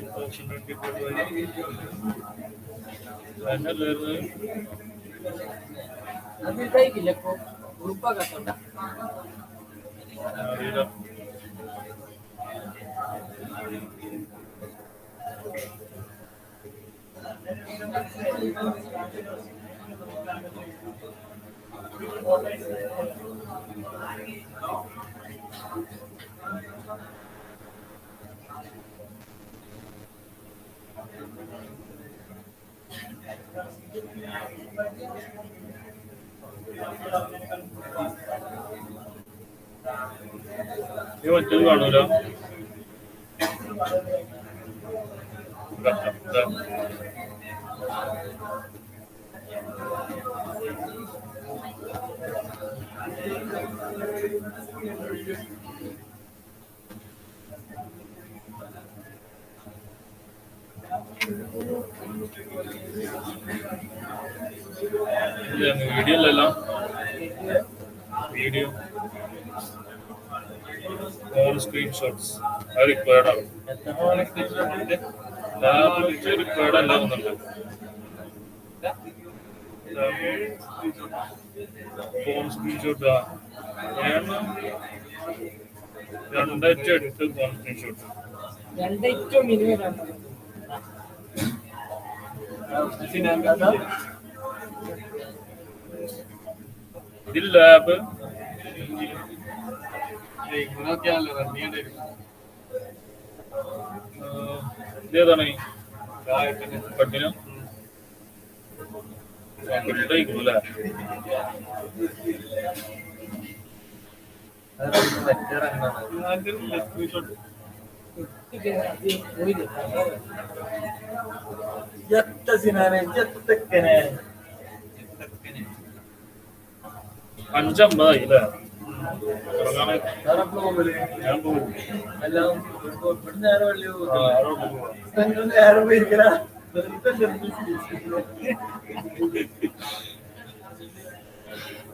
അറിയില്ല. മറ്റേത് കാണൂല. വീഡിയോ അല്ലല്ലോ, വീഡിയോ ഓൺ സ്ക്രീൻഷോട്ട്സ് അത് റിക്വയർഡ് ആണ്. റിക്വയർഡ് അല്ല തോന്നുന്നുണ്ട്. Phone screenshot 2:8 phone screenshot. ഇതിൽ ലാബ് ഇതേതാണ് പട്ടിന കഴിക്കൂല്ലേ? $5.50 അല്ലേ? ഞാൻ പോകും.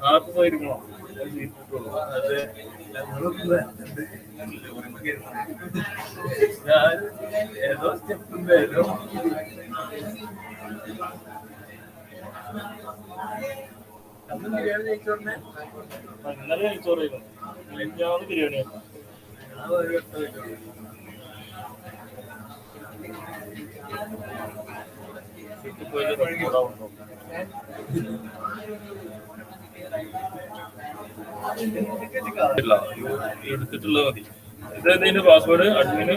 ആർക്ക് പോയിരിക്കണോ? ഏതോ സ്റ്റെപ്പുണ്ടായിരുന്നു. ബിരിയാണി കഴിച്ചോണ്ടേ ഇന്നലെ കഴിച്ചോറായിരുന്നു. മിനിഞ്ഞാന്ന് ബിരിയാണി എടുത്തിട്ടുള്ളത് മതി. ഇതെന്തിന്റെ പാസ്വേഡ്? അഡ്മിന്